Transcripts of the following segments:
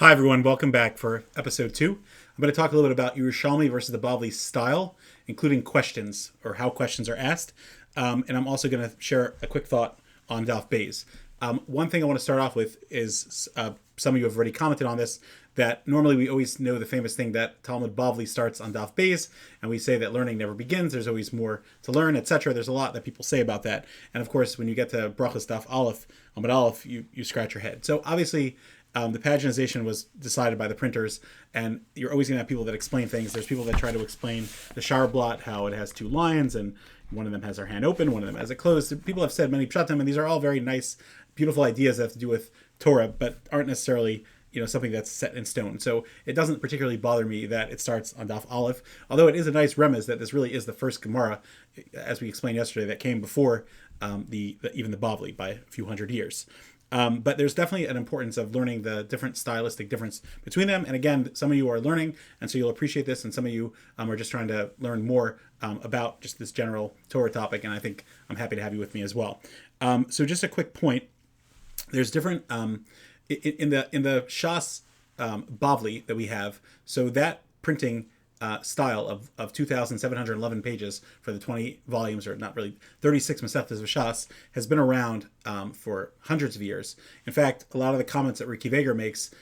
Hi, everyone. Welcome back for episode 2. I'm going to talk a little bit about Yerushalmi versus the Bavli style, including questions or how questions are asked. And I'm also going to share a quick thought on Daf Beis. One thing I want to start off with is some of you have already commented on this, that normally we always know the famous thing that Talmud Bavli starts on Daf Beis, and we say that learning never begins, there's always more to learn, etc. There's a lot that people say about that. And of course, when you get to Berachos Daf Aleph, Amud Aleph, you scratch your head. So obviously, the paginization was decided by the printers, and you're always going to have people that explain things. There's people that try to explain the Sharblat, how it has two lions, and one of them has their hand open, one of them has it closed. People have said many pshatim, and these are all very nice, beautiful ideas that have to do with Torah, but aren't necessarily something that's set in stone. So it doesn't particularly bother me that it starts on Daf Aleph, although it is a nice remez that this really is the first Gemara, as we explained yesterday, that came before even the Bavli by a few hundred years. But there's definitely an importance of learning the different stylistic difference between them. And again, some of you are learning, and so you'll appreciate this, and some of you are just trying to learn more about just this general Torah topic, and I think I'm happy to have you with me as well. So just a quick point. There's different in the Shas Bavli that we have. So that printing style of 2,711 pages for the 20 volumes, or not really, 36 Masechtas of Shas, has been around for hundreds of years. In fact, a lot of the comments that Ricky Vager makes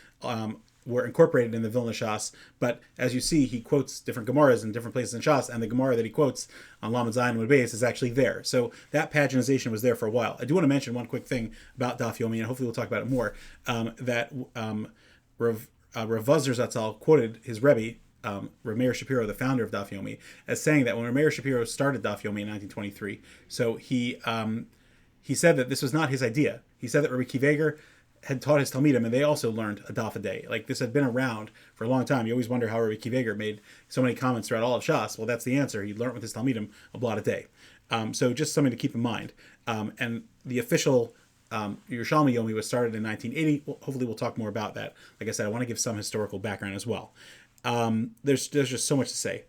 were incorporated in the Vilna Shas, but as you see, he quotes different Gemaras in different places in Shas, and the Gemara that he quotes on Lamed Zayin and Beis is actually there. So that paginization was there for a while. I do want to mention one quick thing about Daf Yomi, and hopefully we'll talk about it more, that Rav Vazner Zatzal quoted his Rebbe, Rameir Shapiro, the founder of Daf Yomi, as saying that when Rameir Shapiro started Daf Yomi in 1923, so he said that this was not his idea. He said that Rabbi Kiveger had taught his Talmidim, and they also learned a daf a day. Like, this had been around for a long time. You always wonder how Rabbi Kiveger made so many comments throughout all of Shas. Well, that's the answer. He learned with his Talmidim a blot a day. So just something to keep in mind. And the official Yerushalmi Yomi was started in 1980. Well, hopefully we'll talk more about that. Like I said, I want to give some historical background as well. There's just so much to say.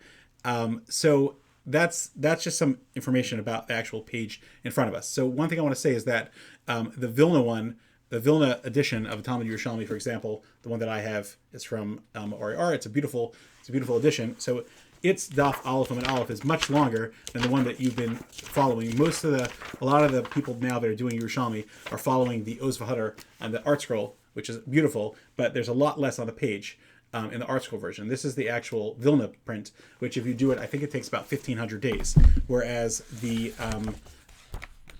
So that's just some information about the actual page in front of us. So one thing I want to say is that the Vilna edition of Talmud Yerushalmi, for example, the one that I have is from RR. It's a beautiful edition. So its Daf Aleph and Aleph is much longer than the one that you've been following. A lot of the people now that are doing Yerushalmi are following the Oz V'Hadar and the Art Scroll, which is beautiful, but there's a lot less on the page. In the Art Scroll version. This is the actual Vilna print, which if you do it, I think it takes about 1,500 days. Whereas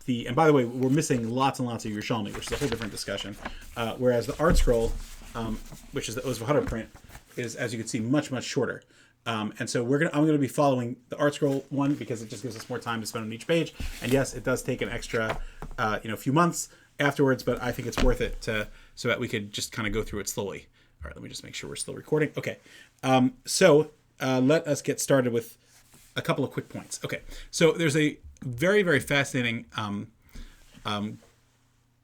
and by the way, we're missing lots and lots of Yerushalmi, which is a whole different discussion. Whereas the Art Scroll, which is the Oz V'Hadar print, is, as you can see, much, much shorter. And so I'm going to be following the Art Scroll one because it just gives us more time to spend on each page. And yes, it does take an extra, few months afterwards, but I think it's worth it so that we could just kind of go through it slowly. All right, let me just make sure we're still recording. Okay, so let us get started with a couple of quick points. Okay, so there's a very, very fascinating, what do I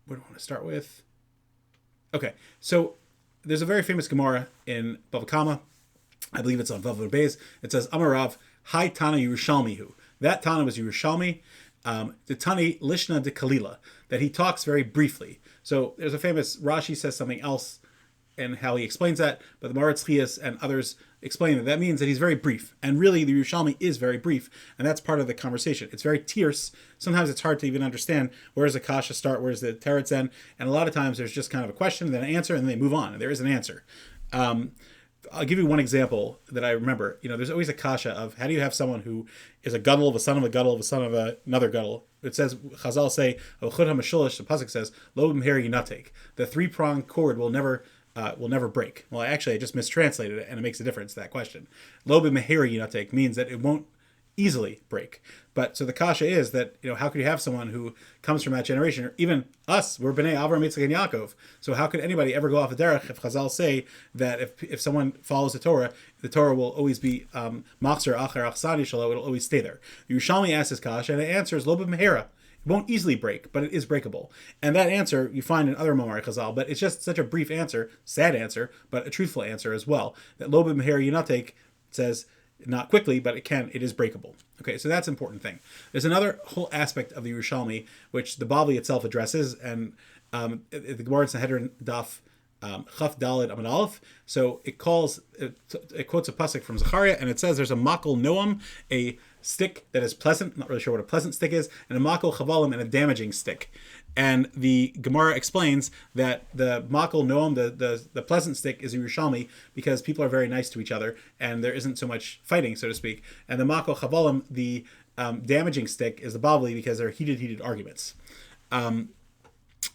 want to start with? Okay, so there's a very famous Gemara in Bava Kama. I believe it's on Bavli Beis. It says, Amarav, Hai Tana Yerushalmihu. That Tana was Yerushalmi. The Tani Lishna de Kalila, that he talks very briefly. So there's a famous, Rashi says something else, and how he explains that, but the Maratz Chias and others explain that means that he's very brief. And really, the Yerushalmi is very brief, and that's part of the conversation. It's very terse. Sometimes it's hard to even understand where does the kasha start, where's the teretz end, and a lot of times there's just kind of a question, then an answer, and then they move on, and there is an answer. I'll give you one example that I remember. There's always a kasha of how do you have someone who is a gadol of a son of a gadol of a son of another gadol. It says, Chazal say, the pasuk says, lo b'meheri yinatek. The three-pronged cord will never break. Well, actually, I just mistranslated it, and it makes a difference to that question. Lo b'meheri yinatek means that it won't easily break. But so the kasha is that, how could you have someone who comes from that generation, or even us, we're B'nai Avram, Yitzchak, and Yaakov. So how could anybody ever go off the derech if Chazal say that if someone follows the Torah will always be machzer acher achsani shalo, it'll always stay there. Yerushalmi asks his kasha, and the answer is lo b'mehera. It won't easily break, but it is breakable. And that answer you find in other Mamar Chazal, but it's just such a brief answer, sad answer, but a truthful answer as well. That lo b'mehera yinatek says, not quickly, but it is breakable. Okay, so that's an important thing. There's another whole aspect of the Yerushalmi, which the Bavli itself addresses, and the Gemara in Sanhedrin Daf Chaf Dalid Amid Aleph. So it quotes a pasuk from Zechariah, and it says there's a makol noam, a stick that is pleasant. Not really sure what a pleasant stick is, and a makol chavalim, and a damaging stick. And the Gemara explains that the makol noam, the pleasant stick, is a Yerushalmi because people are very nice to each other, and there isn't so much fighting, so to speak. And the makol chavalim, the damaging stick, is the Bavli because they're heated arguments.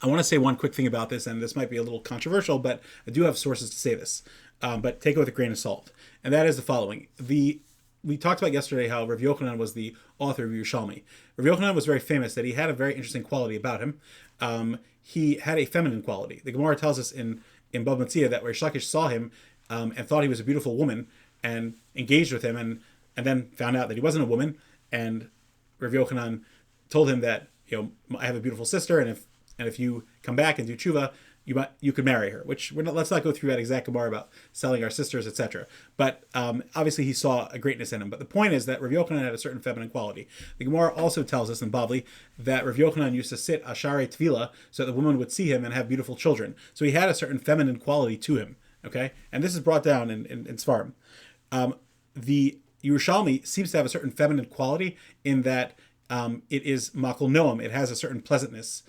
I want to say one quick thing about this, and this might be a little controversial, but I do have sources to say this. But take it with a grain of salt. And that is the following. We talked about yesterday how Rav Yochanan was the author of Yerushalmi. Rav Yochanan was very famous that he had a very interesting quality about him. He had a feminine quality. The Gemara tells us in Bava Metzia that Rish Lakish saw him and thought he was a beautiful woman and engaged with him and then found out that he wasn't a woman. And Rav Yochanan told him that, I have a beautiful sister, and if you come back and do tshuva, you could marry her. Which let's not go through that exact Gemara about selling our sisters, etc. But obviously he saw a greatness in him. But the point is that Rav Yochanan had a certain feminine quality. The Gemara also tells us in Bavli that Rav Yochanan used to sit ashare tvila so that the woman would see him and have beautiful children. So he had a certain feminine quality to him. Okay, and this is brought down in Sfarim. The Yerushalmi seems to have a certain feminine quality in that it is makol noam. It has a certain pleasantness.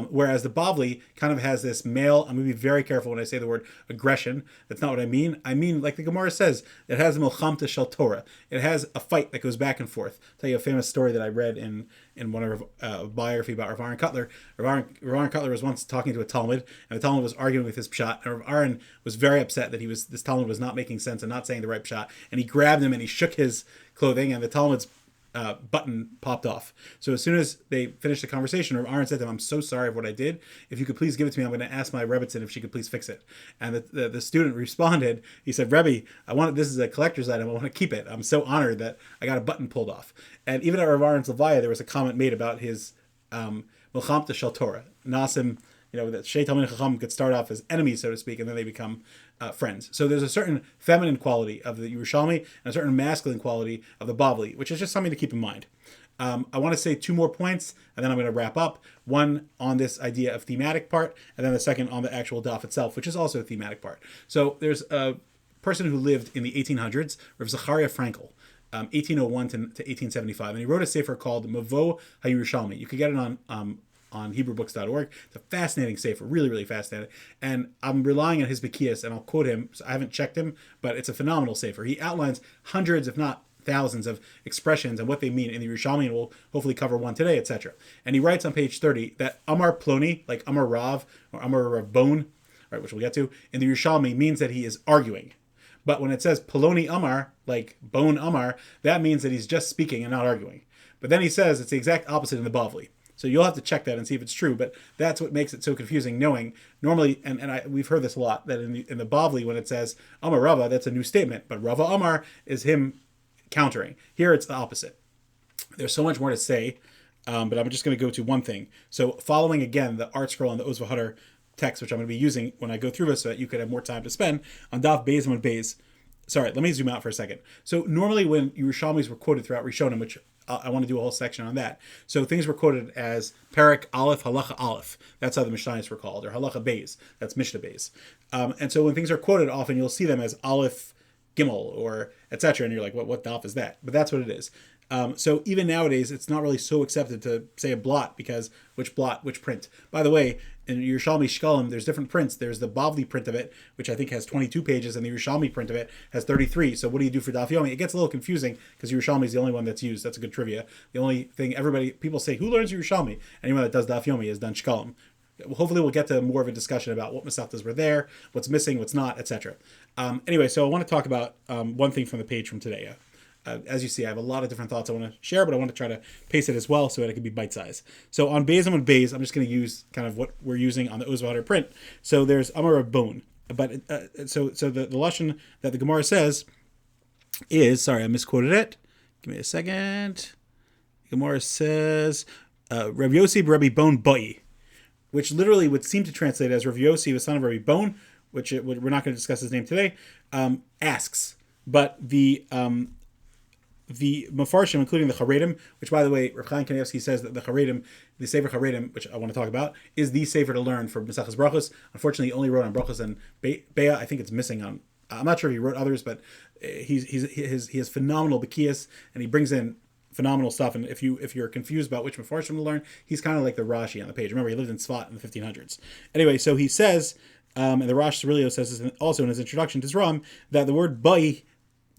Whereas the Bavli kind of has this male, I'm going to be very careful when I say the word aggression. That's not what I mean. I mean, like the Gemara says, it has milchamta shel Torah. It has a fight that goes back and forth. I'll tell you a famous story that I read in one of a biography about Rav Aaron Kotler. Rav Aaron Kotler was once talking to a Talmud, and the Talmud was arguing with his pshat, and Rav Aaron was very upset that this Talmud was not making sense and not saying the right pshat, and he grabbed him and he shook his clothing, and the Talmud's button popped off. So as soon as they finished the conversation, Aaron said to him, "I'm so sorry for what I did. If you could please give it to me, I'm going to ask my Rebbitzin if she could please fix it." And the student responded, he said, "Rebbe, this is a collector's item. I want to keep it. I'm so honored that I got a button pulled off." And even at Rav Aaron's Levaya, there was a comment made about his Milchamta Shel Torah. Nasim, that Shei Talmid Chacham could start off as enemies, so to speak, and then they become friends. So there's a certain feminine quality of the Yerushalmi and a certain masculine quality of the Bavli, which is just something to keep in mind. I want to say two more points, and then I'm going to wrap up. One on this idea of thematic part, and then the second on the actual daf itself, which is also a thematic part. So there's a person who lived in the 1800s, Rav Zachariah Frankel, 1801 to 1875, and he wrote a sefer called Mavo HaYerushalmi. You could get it on HebrewBooks.org. It's a fascinating sefer, really, really fascinating. And I'm relying on his Bekias, and I'll quote him. So I haven't checked him, but it's a phenomenal sefer. He outlines hundreds, if not thousands, of expressions and what they mean in the Yerushalmi, and we'll hopefully cover one today, etc. And he writes on page 30 that Amar Ploni, like Amar Rav, or Amar Rabbon, right, which we'll get to, in the Yerushalmi means that he is arguing. But when it says Poloni Amar, like Bon Amar, that means that he's just speaking and not arguing. But then he says it's the exact opposite in the Bavli. So you'll have to check that and see if it's true, but that's what makes it so confusing, knowing normally, we've heard this a lot, that in the Bavli, when it says Amar Rava, that's a new statement, but Rava Amar is him countering. Here it's the opposite. There's so much more to say, but I'm just going to go to one thing. So following again the art scroll on the Ozva Hutter text, which I'm going to be using when I go through this so that you could have more time to spend on Daf Beis Amud Beis. Sorry, let me zoom out for a second. So normally when Yerushalmis were quoted throughout Rishonim, which I want to do a whole section on that. So things were quoted as Perek Aleph, Halacha Aleph. That's how the Mishnayos were called, or Halacha Beis. That's Mishnah Beis. And so when things are quoted, often you'll see them as Aleph Gimel or etc. And you're like, what daf is that? But that's what it is. So even nowadays, it's not really so accepted to say a blot because which print. By the way, in Yerushalmi Shkalim, there's different prints. There's the Bavli print of it, which I think has 22 pages, and the Yerushalmi print of it has 33. So what do you do for Daf Yomi? It gets a little confusing because Yerushalmi is the only one that's used. That's a good trivia. The only thing people say, who learns Yerushalmi? Anyone that does Daf Yomi has done Shkalim. Hopefully we'll get to more of a discussion about what Masechtas were there, what's missing, what's not, etc. Anyway, so I want to talk about one thing from the page from today. As you see, I have a lot of different thoughts I want to share, but I want to try to pace it as well so that it can be bite-sized. So on Beis Amud Beis, I'm just going to use kind of what we're using on the Ozva print. So there's Amar Rabbon, but so the lashon that the Gemara says is, sorry, I misquoted it. Give me a second. The Gemara says Rav Yossi Rabbi Bon Boi, which literally would seem to translate as Rav Yossi, the son of Rabbi Bon, which we're not going to discuss his name today, asks. But the the Mefarshim, including the Charedim, which, by the way, Reb Chaim Kanievsky says that the Charedim, the Sefer Charedim, which I want to talk about, is the Sefer to learn for Maseches Berachos. Unfortunately, he only wrote on Berachos and Bea. I think it's missing on. I'm not sure if he wrote others, but he has phenomenal Bekias, and he brings in phenomenal stuff. And if you're confused about which Mefarshim to learn, he's kind of like the Rashi on the page. Remember, he lived in Tzfat in the 1500s. Anyway, so he says, and the Rosh Cirilio says this also in his introduction to Zram, that the word Bai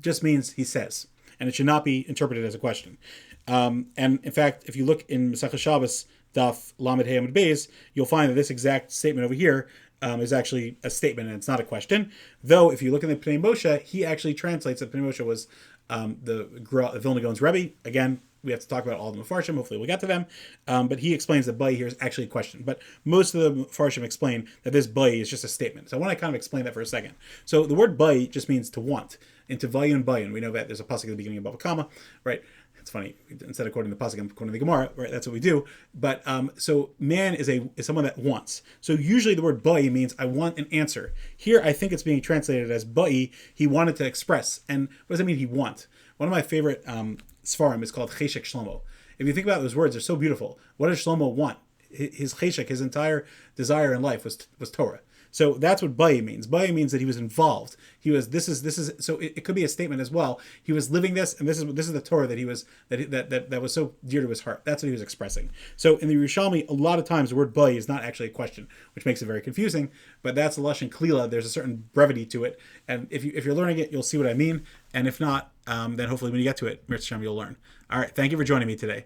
just means he says, and it should not be interpreted as a question. And in fact, if you look in Masechah Shabbos, Daf Lamed Hey Amud Beis, you'll find that this exact statement over here is actually a statement and it's not a question. Though, if you look in the Pnei Moshe, he actually translates that Pnei Moshe was the Vilna Gaon's Rebbe. Again, we have to talk about all the Mefarshim. Hopefully we'll get to them. But he explains that Bai here is actually a question. But most of the Mefarshim explain that this Bai is just a statement. So I want to kind of explain that for a second. So the word Bai just means to want. And to Vayun Bayun, we know that there's a pasuk at the beginning above a comma, right? It's funny. Instead of quoting the pasuk, I'm quoting the Gemara, right? That's what we do. But so man is someone that wants. So usually the word Bai means I want an answer. Here I think it's being translated as Bai. He wanted to express. And what does that mean? He want. One of my favorite Sfarim is called Cheshek Shlomo. If you think about those words, they're so beautiful. What does Shlomo want? His Cheshek, his entire desire in life was Torah. So that's what Bai means. Bai means that he was involved. He was. This is. So it could be a statement as well. He was living this, and this is the Torah that he was that was so dear to his heart. That's what he was expressing. So in the Yerushalmi, a lot of times the word Bai is not actually a question, which makes it very confusing. But that's Lashon Klila. There's a certain brevity to it, and if you're learning it, you'll see what I mean. And if not, then hopefully when you get to it, Mirz Hashem, you'll learn. All right. Thank you for joining me today.